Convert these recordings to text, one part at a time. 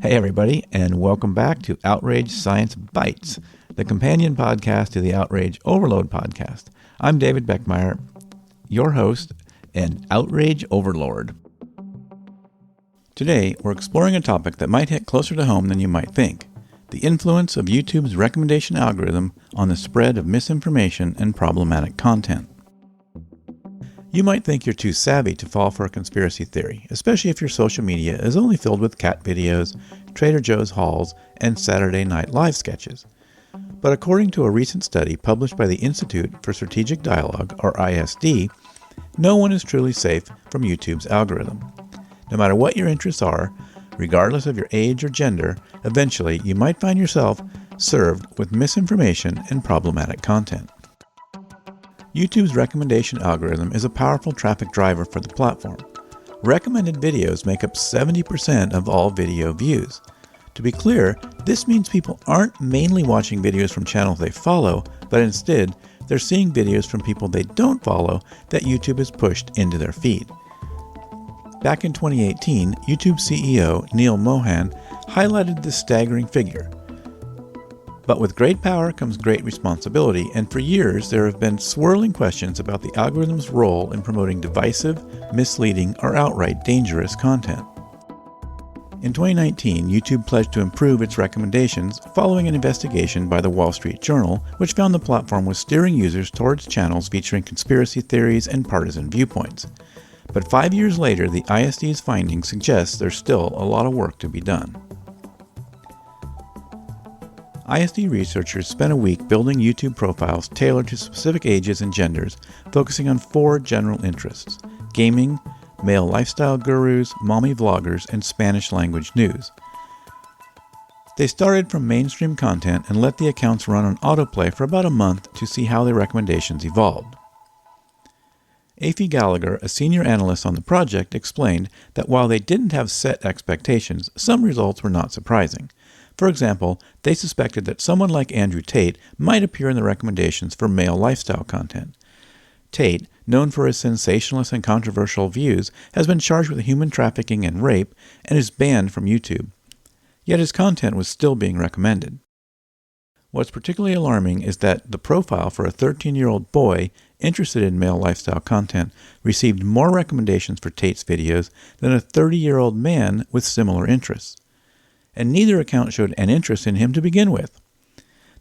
Hey everybody, and welcome back to Outrage Science Bites, the companion podcast to the Outrage Overload podcast. I'm David Beckemeyer, your host and Outrage Overlord. Today, we're exploring a topic that might hit closer to home than you might think: the influence of YouTube's recommendation algorithm on the spread of misinformation and problematic content. You might think you're too savvy to fall for a conspiracy theory, especially if your social media is only filled with cat videos, Trader Joe's hauls, and Saturday Night Live sketches. But according to a recent study published by the Institute for Strategic Dialogue, or ISD, no one is truly safe from YouTube's algorithm. No matter what your interests are, regardless of your age or gender, eventually you might find yourself served with misinformation and problematic content. YouTube's recommendation algorithm is a powerful traffic driver for the platform. Recommended videos make up 70% of all video views. To be clear, this means people aren't mainly watching videos from channels they follow, but instead, they're seeing videos from people they don't follow that YouTube has pushed into their feed. Back in 2018, YouTube CEO Neil Mohan highlighted this staggering figure. But with great power comes great responsibility, and for years there have been swirling questions about the algorithm's role in promoting divisive, misleading, or outright dangerous content. In 2019, YouTube pledged to improve its recommendations following an investigation by the Wall Street Journal, which found the platform was steering users towards channels featuring conspiracy theories and partisan viewpoints. But 5 years later, the ISD's findings suggest there's still a lot of work to be done. ISD researchers spent a week building YouTube profiles tailored to specific ages and genders, focusing on 4 general interests: gaming, male lifestyle gurus, mommy vloggers, and Spanish language news. They started from mainstream content and let the accounts run on autoplay for about a month to see how their recommendations evolved. Afi Gallagher, a senior analyst on the project, explained that while they didn't have set expectations, some results were not surprising. For example, they suspected that someone like Andrew Tate might appear in the recommendations for male lifestyle content. Tate, known for his sensationalist and controversial views, has been charged with human trafficking and rape and is banned from YouTube. Yet his content was still being recommended. What's particularly alarming is that the profile for a 13-year-old boy interested in male lifestyle content received more recommendations for Tate's videos than a 30-year-old man with similar interests. And neither account showed an interest in him to begin with.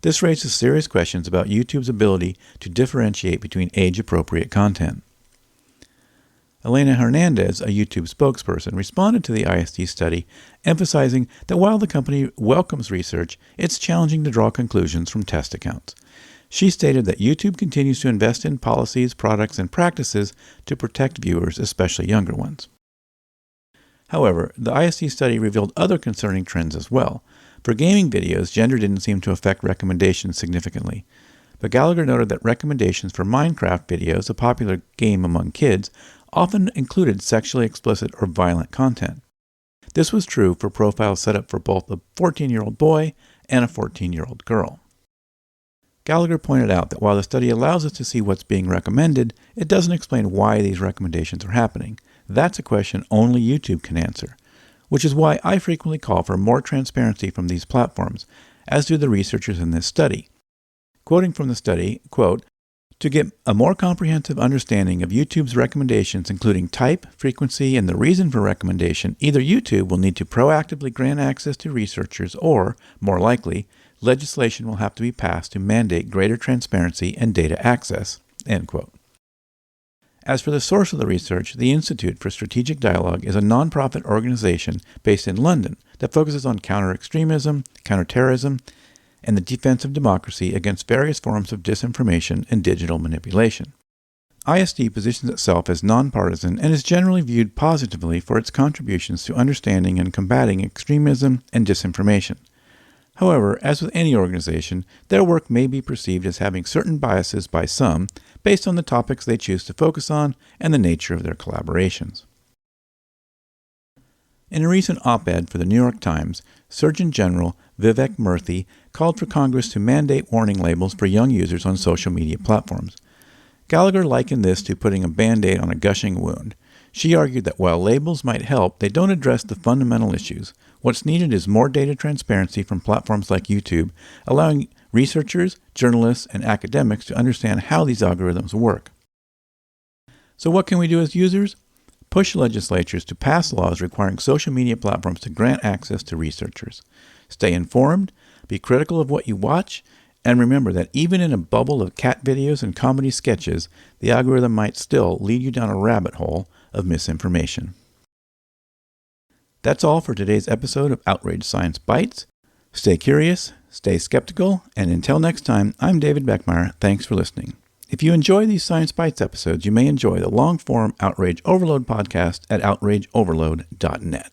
This raises serious questions about YouTube's ability to differentiate between age-appropriate content. Elena Hernandez, a YouTube spokesperson, responded to the ISD study, emphasizing that while the company welcomes research, it's challenging to draw conclusions from test accounts. She stated that YouTube continues to invest in policies, products, and practices to protect viewers, especially younger ones. However, the ISD study revealed other concerning trends as well. For gaming videos, gender didn't seem to affect recommendations significantly. But Gallagher noted that recommendations for Minecraft videos, a popular game among kids, often included sexually explicit or violent content. This was true for profiles set up for both a 14-year-old boy and a 14-year-old girl. Gallagher pointed out that while the study allows us to see what's being recommended, it doesn't explain why these recommendations are happening. That's a question only YouTube can answer, which is why I frequently call for more transparency from these platforms, as do the researchers in this study. Quoting from the study, quote, "To get a more comprehensive understanding of YouTube's recommendations, including type, frequency, and the reason for recommendation, either YouTube will need to proactively grant access to researchers or, more likely, legislation will have to be passed to mandate greater transparency and data access," end quote. As for the source of the research, the Institute for Strategic Dialogue is a nonprofit organization based in London that focuses on counter-extremism, counter-terrorism, and the defense of democracy against various forms of disinformation and digital manipulation. ISD positions itself as nonpartisan and is generally viewed positively for its contributions to understanding and combating extremism and disinformation. However, as with any organization, their work may be perceived as having certain biases by some based on the topics they choose to focus on and the nature of their collaborations. In a recent op-ed for the New York Times, Surgeon General Vivek Murthy called for Congress to mandate warning labels for young users on social media platforms. Gallagher likened this to putting a Band-Aid on a gushing wound. She argued that while labels might help, they don't address the fundamental issues. What's needed is more data transparency from platforms like YouTube, allowing researchers, journalists, and academics to understand how these algorithms work. So what can we do as users? Push legislatures to pass laws requiring social media platforms to grant access to researchers. Stay informed, be critical of what you watch, and remember that even in a bubble of cat videos and comedy sketches, the algorithm might still lead you down a rabbit hole of misinformation. That's all for today's episode of Outrage Science Bites. Stay curious, stay skeptical, and until next time, I'm David Beckemeyer. Thanks for listening. If you enjoy these Science Bites episodes, you may enjoy the long-form Outrage Overload podcast at outrageoverload.net.